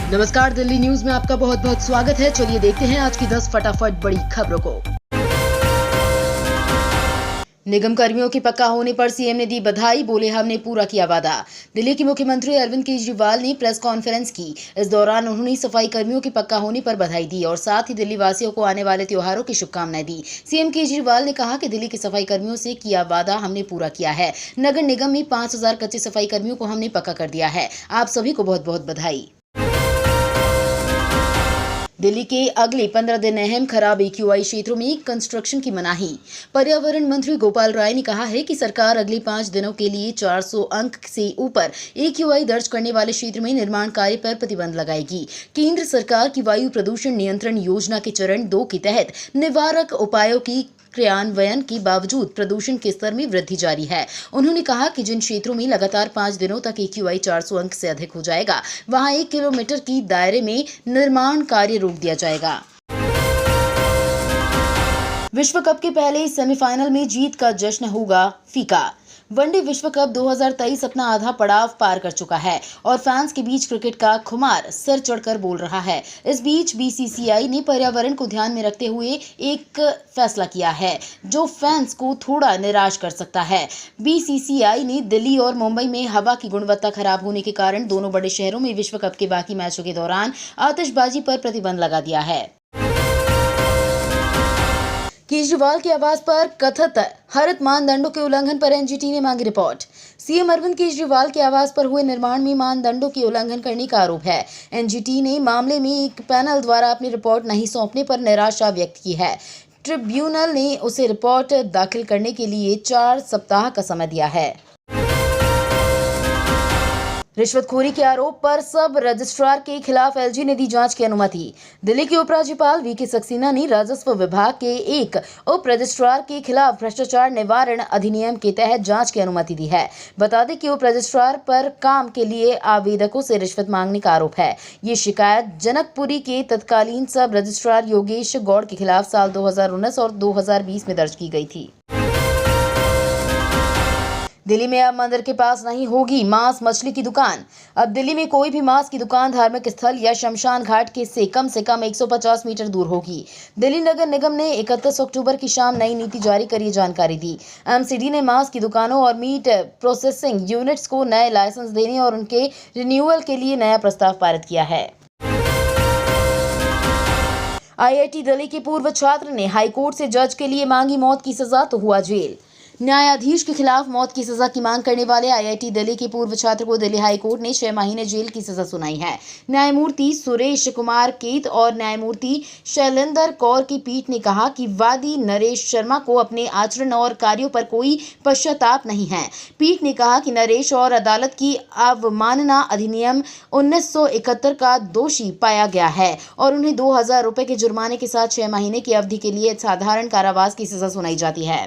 नमस्कार, दिल्ली न्यूज में आपका बहुत बहुत स्वागत है। चलिए देखते हैं आज की 10 फटाफट बड़ी खबरों को। निगम कर्मियों के पक्का होने पर सीएम ने दी बधाई, बोले हमने पूरा किया वादा। दिल्ली के मुख्यमंत्री अरविंद केजरीवाल ने प्रेस कॉन्फ्रेंस की। इस दौरान उन्होंने सफाई कर्मियों के पक्का होने पर बधाई दी और साथ ही दिल्ली वासियों को आने वाले त्योहारों की शुभकामनाएं दी। सीएम केजरीवाल ने कहा कि दिल्ली के सफाई कर्मियों से किया वादा हमने पूरा किया है। नगर निगम में 5000 कच्चे सफाई कर्मियों को हमने पक्का कर दिया है। आप सभी को बहुत बहुत बधाई। दिल्ली के अगले 15 दिन अहम खराब AQI क्षेत्रों में कंस्ट्रक्शन की मनाही। पर्यावरण मंत्री गोपाल राय ने कहा है कि सरकार अगले 5 दिनों के लिए 400 अंक से ऊपर AQI दर्ज करने वाले क्षेत्र में निर्माण कार्य पर प्रतिबंध लगाएगी। केंद्र सरकार की वायु प्रदूषण नियंत्रण योजना के चरण 2 के तहत निवारक उपायों की क्रियान्वयन के बावजूद प्रदूषण के स्तर में वृद्धि जारी है। उन्होंने कहा कि जिन क्षेत्रों में लगातार 5 दिनों तक AQI 400 अंक से अधिक हो जाएगा, वहां 1 किलोमीटर की दायरे में निर्माण कार्य रोक दिया जाएगा। विश्व कप के पहले सेमीफाइनल में जीत का जश्न होगा फीका। वनडे विश्व कप 2023 अपना आधा पड़ाव पार कर चुका है और फैंस के बीच क्रिकेट का खुमार सिर चढ़कर बोल रहा है। इस बीच BCCI ने पर्यावरण को ध्यान में रखते हुए एक फैसला किया है जो फैंस को थोड़ा निराश कर सकता है। BCCI ने दिल्ली और मुंबई में हवा की गुणवत्ता खराब होने के कारण दोनों बड़े शहरों में विश्व कप के बाकी मैचों के दौरान आतिशबाजी पर प्रतिबंध लगा दिया है। केजरीवाल के आवास पर कथित हरित मानदंडों के उल्लंघन पर NGT ने मांगी रिपोर्ट। सीएम अरविंद केजरीवाल के आवास पर हुए निर्माण में मानदंडों के उल्लंघन करने का आरोप है। NGT ने मामले में एक पैनल द्वारा अपनी रिपोर्ट नहीं सौंपने पर निराशा व्यक्त की है। ट्रिब्यूनल ने उसे रिपोर्ट दाखिल करने के लिए 4 सप्ताह का समय दिया है। रिश्वतखोरी के आरोप पर सब रजिस्ट्रार के खिलाफ LG ने दी जांच की अनुमति। दिल्ली के उपराज्यपाल VK सक्सेना ने राजस्व विभाग के एक उप रजिस्ट्रार के खिलाफ भ्रष्टाचार निवारण अधिनियम के तहत जांच की अनुमति दी है। बता दें कि उप रजिस्ट्रार पर काम के लिए आवेदकों से रिश्वत मांगने का आरोप है। ये शिकायत जनकपुरी के तत्कालीन सब रजिस्ट्रार योगेश गौड़ के खिलाफ साल 2019 और 2020 में दर्ज की गई थी। दिल्ली में अब मंदिर के पास नहीं होगी मांस मछली की दुकान। अब दिल्ली में कोई भी मांस की दुकान धार्मिक स्थल या शमशान घाट के से कम 150 मीटर दूर होगी। दिल्ली नगर निगम ने 31 अक्टूबर की शाम नई नीति जारी कर ये जानकारी दी। MCD ने मांस की दुकानों और मीट प्रोसेसिंग यूनिट्स को नए लाइसेंस देने और उनके रिन्यूअल के लिए नया प्रस्ताव पारित किया है। IIT दिल्ली के पूर्व छात्र ने हाईकोर्ट से जज के लिए मांगी मौत की सजा तो हुआ जेल। न्यायाधीश के खिलाफ मौत की सजा की मांग करने वाले IIT दिल्ली के पूर्व छात्र को दिल्ली हाईकोर्ट ने 6 महीने जेल की सजा सुनाई है। न्यायमूर्ति सुरेश कुमार केत और न्यायमूर्ति शैलेंद्र कौर की पीठ ने कहा कि वादी नरेश शर्मा को अपने आचरण और कार्यों पर कोई पश्चाताप नहीं है। पीठ ने कहा कि नरेश और अदालत की अवमानना अधिनियम 1971 का दोषी पाया गया है और उन्हें 2000 रुपए के जुर्माने के साथ 6 महीने की अवधि के लिए साधारण कारावास की सजा सुनाई जाती है।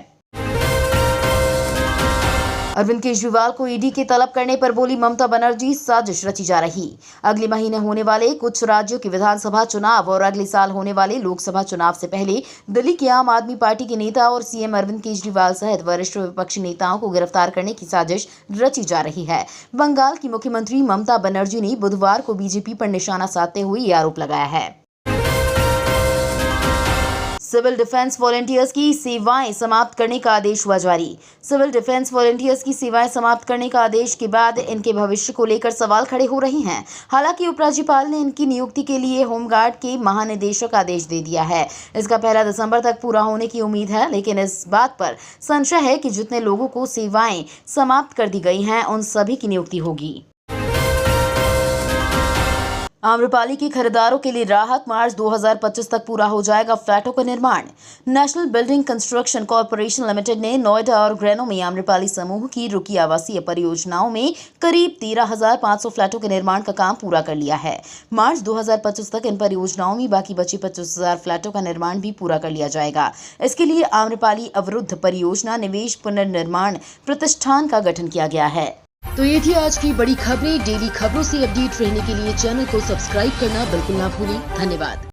अरविंद केजरीवाल को ED के तलब करने पर बोली ममता बनर्जी, साजिश रची जा रही। अगले महीने होने वाले कुछ राज्यों के विधानसभा चुनाव और अगले साल होने वाले लोकसभा चुनाव से पहले दिल्ली की आम आदमी पार्टी के नेता और CM अरविंद केजरीवाल सहित वरिष्ठ विपक्षी नेताओं को गिरफ्तार करने की साजिश रची जा रही है। बंगाल की मुख्यमंत्री ममता बनर्जी ने बुधवार को BJP पर निशाना साधते हुए ये आरोप लगाया है। सिविल डिफेंस वॉलंटियर्स की सेवाएं समाप्त करने का आदेश हुआ जारी। सिविल डिफेंस वॉलंटियर्स की सेवाएं समाप्त करने का आदेश के बाद इनके भविष्य को लेकर सवाल खड़े हो रहे हैं। हालांकि उपराज्यपाल ने इनकी नियुक्ति के लिए होमगार्ड के महानिदेशक आदेश दे दिया है। इसका 1 दिसंबर तक पूरा होने की उम्मीद है, लेकिन इस बात पर संशय है कि जितने लोगों को सेवाएं समाप्त कर दी गई हैं उन सभी की नियुक्ति होगी। आम्रपाली के खरीदारों के लिए राहत, मार्च 2025 तक पूरा हो जाएगा फ्लैटों का निर्माण। National building construction corporation limited ने नोएडा और ग्रेनो में आम्रपाली समूह की रुकी आवासीय परियोजनाओं में करीब 13,500 फ्लैटों के निर्माण का काम पूरा कर लिया है। मार्च 2025 तक इन परियोजनाओं में बाकी बची 25,000 फ्लैटों का निर्माण भी पूरा कर लिया जाएगा। इसके लिए आम्रपाली अवरुद्ध परियोजना निवेश पुनर्निर्माण प्रतिष्ठान का गठन किया गया है। तो ये थी आज की बड़ी खबरें। डेली खबरों से अपडेट रहने के लिए चैनल को सब्सक्राइब करना बिल्कुल ना भूलें। धन्यवाद।